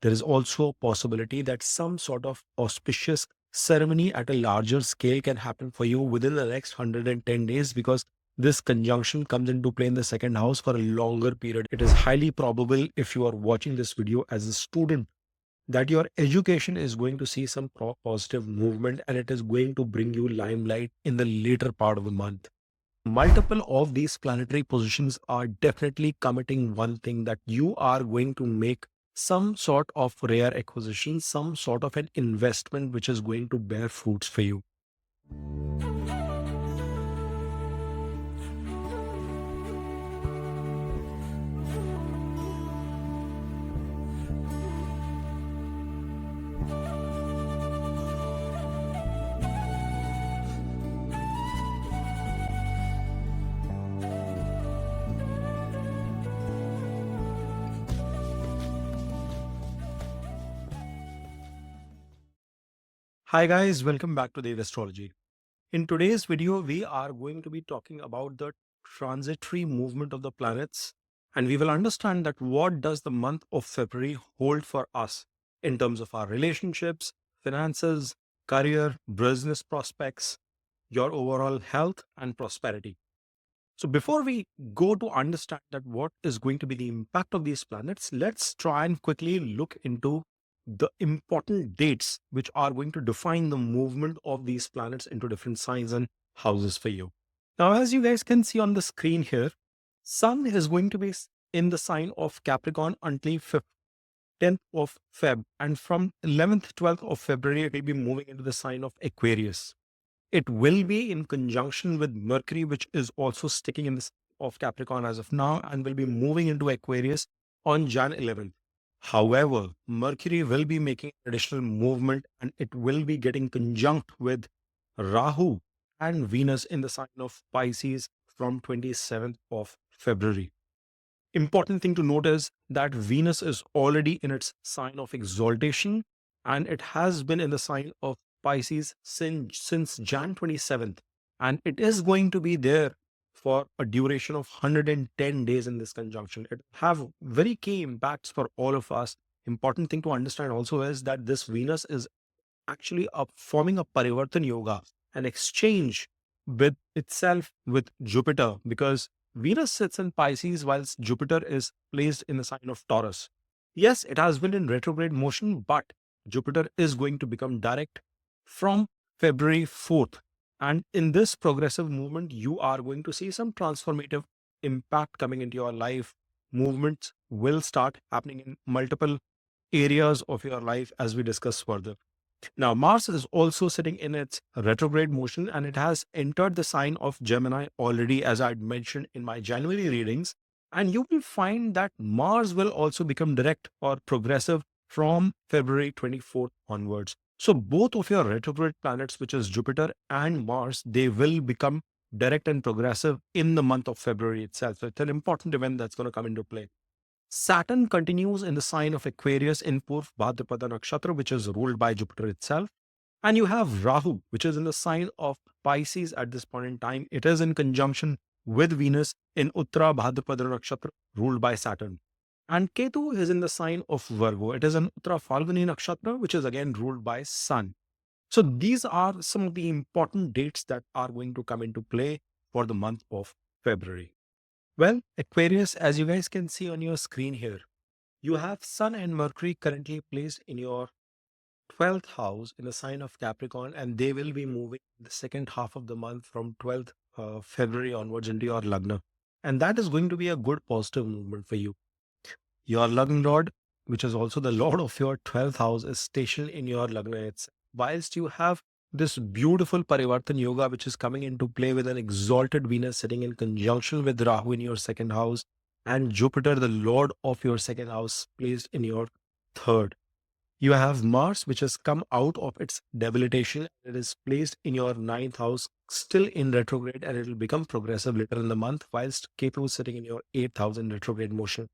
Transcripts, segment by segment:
There is also a possibility that some sort of auspicious ceremony at a larger scale can happen for you within the next 110 days because this conjunction comes into play in the second house for a longer period. It is highly probable, if you are watching this video as a student, that your education is going to see some positive movement and it is going to bring you limelight in the later part of the month. Multiple of these planetary positions are definitely committing one thing, that you are going to make some sort of rare acquisition, some sort of an investment which is going to bear fruits for you. Hi guys, welcome back to the Astrology. In today's video, we are going to be talking about the transitory movement of the planets, and we will understand that what does the month of February hold for us in terms of our relationships, finances, career, business prospects, your overall health and prosperity. So before we go to understand that what is going to be the impact of these planets, let's try and quickly look into the important dates which are going to define the movement of these planets into different signs and houses for you. Now, as you guys can see on the screen here, Sun is going to be in the sign of Capricorn until 10th of Feb, and from 11th, 12th of February, it will be moving into the sign of Aquarius. It will be in conjunction with Mercury, which is also sticking in this of Capricorn as of now, and will be moving into Aquarius on Jan 11th. However, Mercury will be making additional movement and it will be getting conjunct with Rahu and Venus in the sign of Pisces from 27th of February. Important thing to note is that Venus is already in its sign of exaltation and it has been in the sign of Pisces since Jan 27th, and it is going to be there for a duration of 110 days in this conjunction. It have very key impacts for all of us. Important thing to understand also is that this Venus is actually forming a Parivartan Yoga, an exchange with itself with Jupiter, because Venus sits in Pisces whilst Jupiter is placed in the sign of Taurus. Yes, it has been in retrograde motion, but Jupiter is going to become direct from February 4th. And in this progressive movement, you are going to see some transformative impact coming into your life. Movements will start happening in multiple areas of your life as we discuss further. Now, Mars is also sitting in its retrograde motion and it has entered the sign of Gemini already, as I'd mentioned in my January readings. And you will find that Mars will also become direct or progressive from February 24th onwards. So both of your retrograde planets, which is Jupiter and Mars, they will become direct and progressive in the month of February itself. So it's an important event that's going to come into play. Saturn continues in the sign of Aquarius in Purv Bhadrapada Nakshatra, which is ruled by Jupiter itself. And you have Rahu, which is in the sign of Pisces at this point in time. It is in conjunction with Venus in Uttara Bhadrapada Nakshatra, ruled by Saturn. And Ketu is in the sign of Virgo. It is in Uttara Phalguni Nakshatra, which is again ruled by Sun. So these are some of the important dates that are going to come into play for the month of February. Well, Aquarius, as you guys can see on your screen here, you have Sun and Mercury currently placed in your 12th house in the sign of Capricorn, and they will be moving the second half of the month from 12th February onwards into your Lagna. And that is going to be a good positive movement for you. Your Lagna Lord, which is also the Lord of your 12th house, is stationed in your Lagna itself. Whilst you have this beautiful Parivartan Yoga, which is coming into play with an exalted Venus sitting in conjunction with Rahu in your second house, and Jupiter, the Lord of your second house, placed in your third. You have Mars, which has come out of its debilitation. It is placed in your ninth house, still in retrograde, and it will become progressive later in the month, whilst Ketu is sitting in your eighth house in retrograde motion.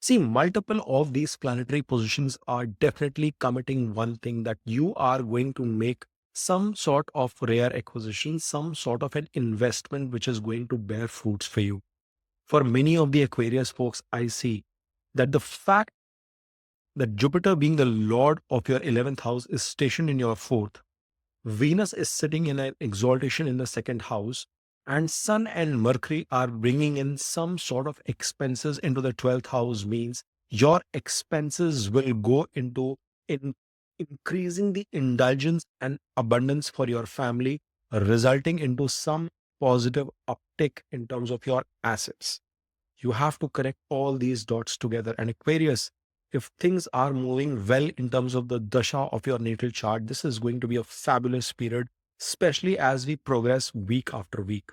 See, multiple of these planetary positions are definitely committing one thing, that you are going to make some sort of rare acquisition, some sort of an investment which is going to bear fruits for you. For many of the Aquarius folks, I see that the fact that Jupiter, being the lord of your 11th house, is stationed in your fourth. Venus is sitting in an exaltation in the second house, and Sun and Mercury are bringing in some sort of expenses into the 12th house. Means your expenses will go into in increasing the indulgence and abundance for your family, resulting into some positive uptick in terms of your assets. You have to connect all these dots together. And Aquarius, if things are moving well in terms of the dasha of your natal chart, this is going to be a fabulous period, especially as we progress week after week.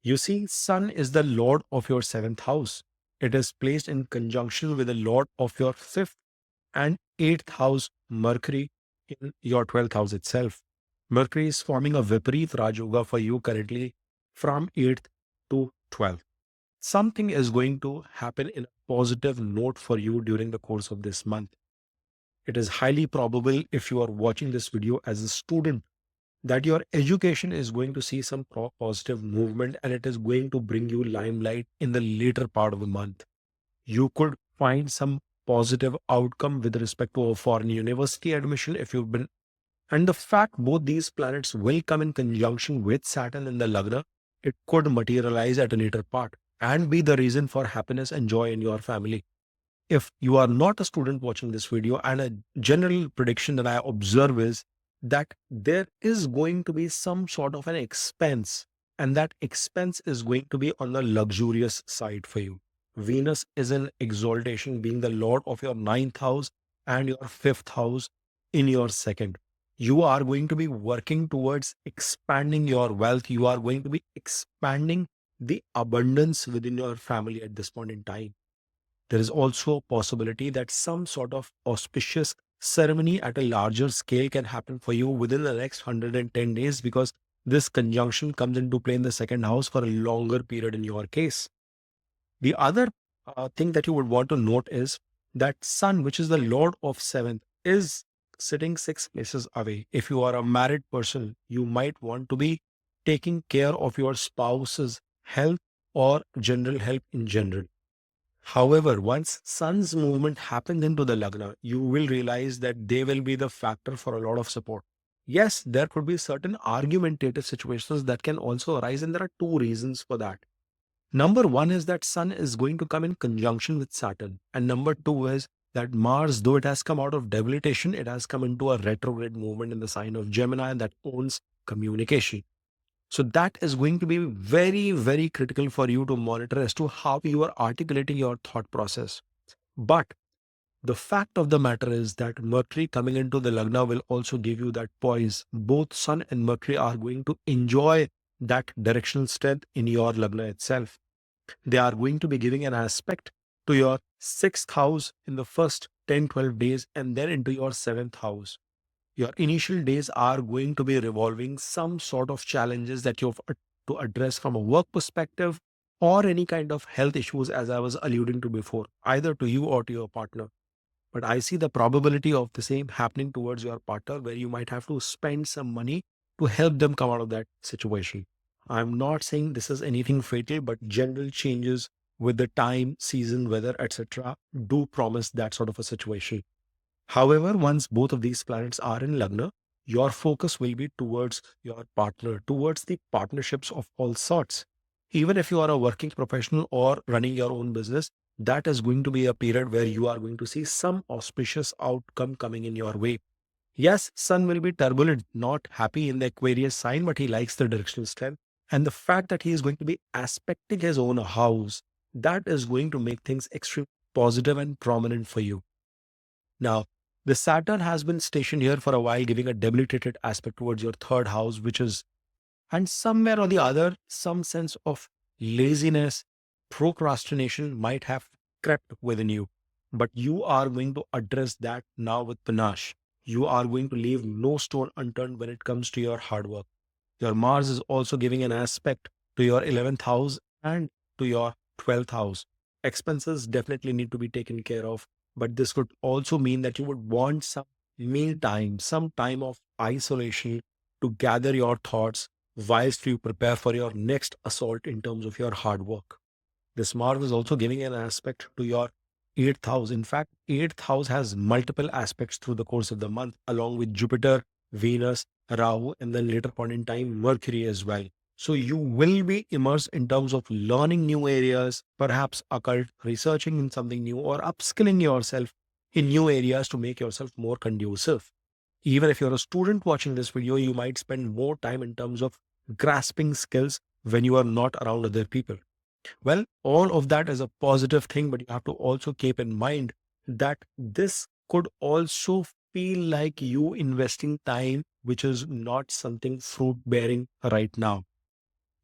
You see, Sun is the lord of your seventh house. It is placed in conjunction with the lord of your fifth and eighth house, Mercury, in your 12th house itself. Mercury is forming a Viparit Rajoga for you currently from 8th to 12th. Something is going to happen in a positive note for you during the course of this month. It is highly probable, if you are watching this video as a student, that your education is going to see some positive movement, and it is going to bring you limelight in the later part of the month. You could find some positive outcome with respect to a foreign university admission if you've been. And the fact both these planets will come in conjunction with Saturn in the Lagna, it could materialize at a later part and be the reason for happiness and joy in your family. If you are not a student watching this video, and a general prediction that I observe is that there is going to be some sort of an expense, and that expense is going to be on the luxurious side for you. Venus is in exaltation, being the lord of your ninth house and your fifth house in your second. You are going to be working towards expanding your wealth. You are going to be expanding the abundance within your family at this point in time. There is also a possibility that some sort of auspicious ceremony at a larger scale can happen for you within the next 110 days, because this conjunction comes into play in the second house for a longer period in your case. The other thing that you would want to note is that Sun, which is the lord of seventh, is sitting 6 places away. If you are a married person, you might want to be taking care of your spouse's health or general health in general. However, once Sun's movement happens into the Lagna, you will realize that they will be the factor for a lot of support. Yes, there could be certain argumentative situations that can also arise, and there are two reasons for that. Number one is that Sun is going to come in conjunction with Saturn. And number two is that Mars, though it has come out of debilitation, it has come into a retrograde movement in the sign of Gemini that owns communication. So that is going to be very, very critical for you to monitor as to how you are articulating your thought process. But the fact of the matter is that Mercury coming into the Lagna will also give you that poise. Both Sun and Mercury are going to enjoy that directional strength in your Lagna itself. They are going to be giving an aspect to your sixth house in the first 10-12 days, and then into your seventh house. Your initial days are going to be revolving some sort of challenges that you have to address from a work perspective, or any kind of health issues, as I was alluding to before, either to you or to your partner. But I see the probability of the same happening towards your partner, where you might have to spend some money to help them come out of that situation. I'm not saying this is anything fatal, but general changes with the time, season, weather, etc., do promise that sort of a situation. However, once both of these planets are in Lagna, your focus will be towards your partner, towards the partnerships of all sorts. Even if you are a working professional or running your own business, that is going to be a period where you are going to see some auspicious outcome coming in your way. Yes, Sun will be turbulent, not happy in the Aquarius sign, but he likes the directional strength. And the fact that he is going to be aspecting his own house, that is going to make things extremely positive and prominent for you. Now, the Saturn has been stationed here for a while, giving a debilitated aspect towards your third house, which is, and somewhere or the other, some sense of laziness, procrastination might have crept within you. But you are going to address that now with panache. You are going to leave no stone unturned when it comes to your hard work. Your Mars is also giving an aspect to your 11th house and to your 12th house. Expenses definitely need to be taken care of, but this could also mean that you would want some me time, some time of isolation to gather your thoughts whilst you prepare for your next assault in terms of your hard work. This Mars is also giving an aspect to your eighth house. In fact, eighth house has multiple aspects through the course of the month, along with Jupiter, Venus, Rahu, and then later point in time, Mercury as well. So you will be immersed in terms of learning new areas, perhaps occult, researching in something new, or upskilling yourself in new areas to make yourself more conducive. Even if you're a student watching this video, you might spend more time in terms of grasping skills when you are not around other people. Well, all of that is a positive thing, but you have to also keep in mind that this could also feel like you investing time, which is not something fruit bearing right now.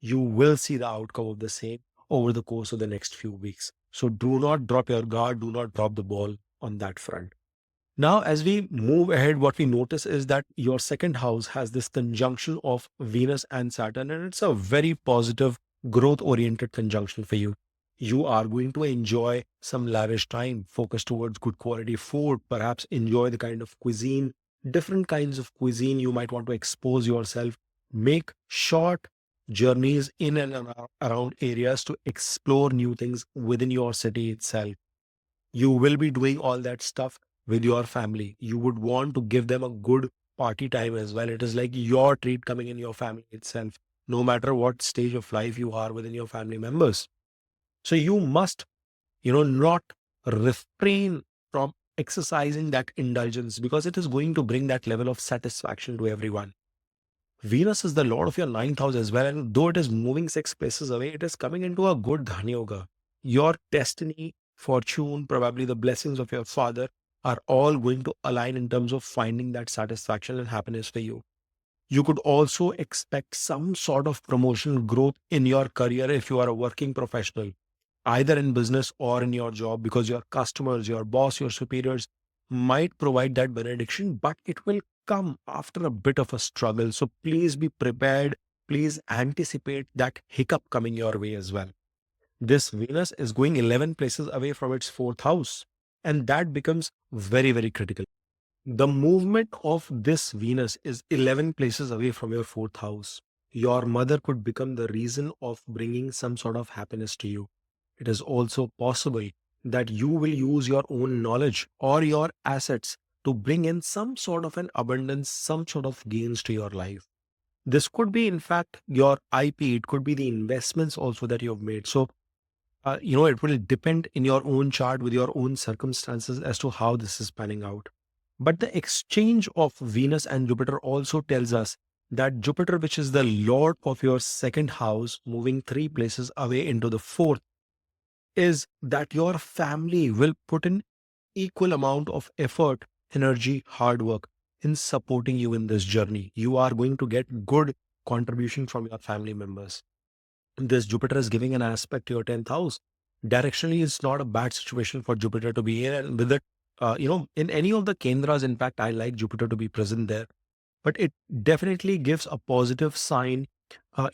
You will see the outcome of the same over the course of the next few weeks. So do not drop your guard, do not drop the ball on that front. Now, as we move ahead, what we notice is that your second house has this conjunction of Venus and Saturn, and it's a very positive, growth oriented conjunction for you. You are going to enjoy some lavish time, focus towards good quality food, perhaps enjoy the kind of cuisine, different kinds of cuisine you might want to expose yourself, make short journeys in and around areas to explore new things within your city itself. You will be doing all that stuff with your family. You would want to give them a good party time as well. It is like your treat coming in your family itself, no matter what stage of life you are within your family members. So you must, not refrain from exercising that indulgence, because it is going to bring that level of satisfaction to everyone. Venus is the lord of your ninth house as well. And though it is moving 6 places away, it is coming into a good Dhani Yoga. Your destiny, fortune, probably the blessings of your father are all going to align in terms of finding that satisfaction and happiness for you. You could also expect some sort of promotional growth in your career if you are a working professional, either in business or in your job, because your customers, your boss, your superiors might provide that benediction, but it will come after a bit of a struggle. So please be prepared. Please anticipate that hiccup coming your way as well. This Venus is going 11 places away from its fourth house, and that becomes very, very critical. The movement of this Venus is 11 places away from your fourth house. Your mother could become the reason of bringing some sort of happiness to you. It is also possible that you will use your own knowledge or your assets to bring in some sort of an abundance, some sort of gains to your life. This could be, in fact, your IP. It could be the investments also that you've made. So, it will depend in your own chart with your own circumstances as to how this is panning out. But the exchange of Venus and Jupiter also tells us that Jupiter, which is the lord of your second house, moving 3 places away into the fourth, is that your family will put in equal amount of effort, energy, hard work in supporting you in this journey. You are going to get good contribution from your family members. This Jupiter is giving an aspect to your 10th house. Directionally, it's not a bad situation for Jupiter to be in. And with it, in any of the Kendras, in fact, I like Jupiter to be present there. But it definitely gives a positive sign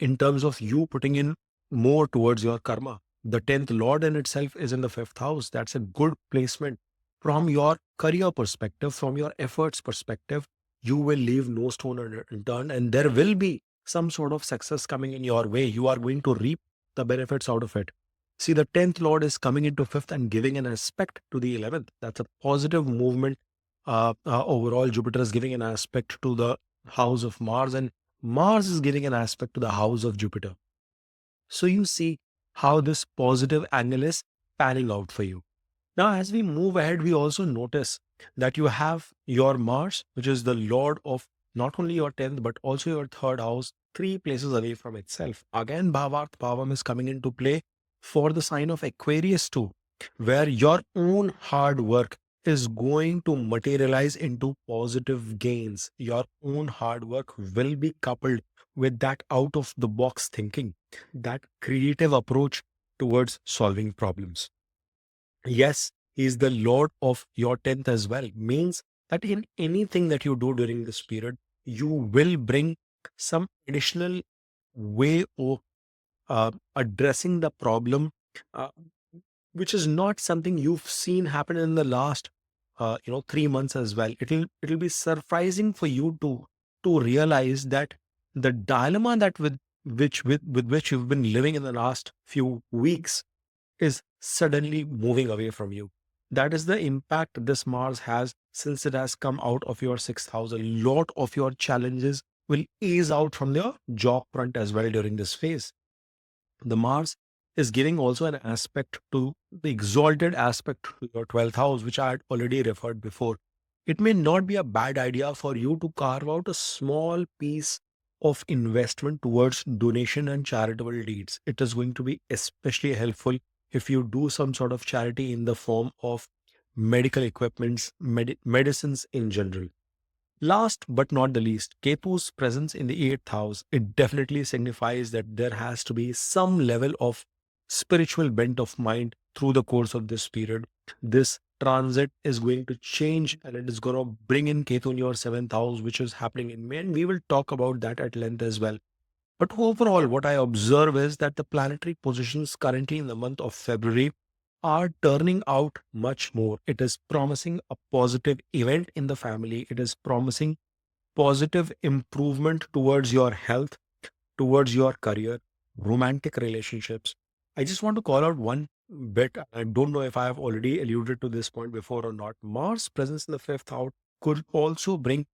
in terms of you putting in more towards your karma. The 10th Lord in itself is in the 5th house. That's a good placement from your career perspective, from your efforts perspective. You will leave no stone unturned, and there will be some sort of success coming in your way. You are going to reap the benefits out of it. See, the 10th Lord is coming into 5th and giving an aspect to the 11th. That's a positive movement. Overall, Jupiter is giving an aspect to the house of Mars, and Mars is giving an aspect to the house of Jupiter. So you see how this positive angle is panning out for you. Now, as we move ahead, we also notice that you have your Mars, which is the lord of not only your 10th, but also your third house, 3 places away from itself. Again, Bhavarth Bhavam is coming into play for the sign of Aquarius too, where your own hard work is going to materialize into positive gains. Your own hard work will be coupled with that out of the box thinking, that creative approach towards solving problems. Yes, he is the lord of your 10th as well. Means that in anything that you do during this period, you will bring some additional way of addressing the problem, uh, which is not something you've seen happen in the last 3 months as well. It'll be surprising for you to realize that the dilemma that with which you've been living in the last few weeks is suddenly moving away from you. That is the impact this Mars has since it has come out of your sixth house. A lot of your challenges will ease out from your job front as well during this phase. The Mars is giving also an aspect to the exalted aspect to your 12th house, which I had already referred before. It may not be a bad idea for you to carve out a small piece of investment towards donation and charitable deeds. It is going to be especially helpful if you do some sort of charity in the form of medical equipments, medicines in general. Last but not the least, Ketu's presence in the eighth house, it definitely signifies that there has to be some level of spiritual bent of mind through the course of this period. This transit is going to change and it is going to bring in Ketu in your seventh house, which is happening in May. And we will talk about that at length as well. But overall, what I observe is that the planetary positions currently in the month of February are turning out much more. It is promising a positive event in the family. It is promising positive improvement towards your health, towards your career, romantic relationships. I just want to call out one bit. I don't know if I have already alluded to this point before or not. Mars' presence in the fifth house could also bring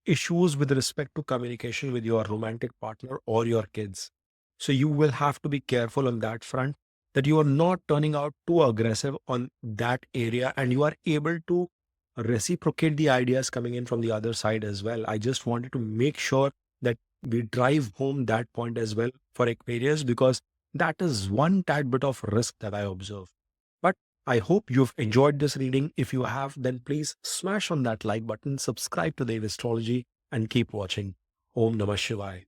issues with respect to communication with your romantic partner or your kids. So you will have to be careful on that front that you are not turning out too aggressive on that area and you are able to reciprocate the ideas coming in from the other side as well. I just wanted to make sure that we drive home that point as well for Aquarius because that is one tad bit of risk that I observe. But I hope you've enjoyed this reading. If you have, then please smash on that like button, subscribe to Dave Astrology, and keep watching. Om Namah Shivaya.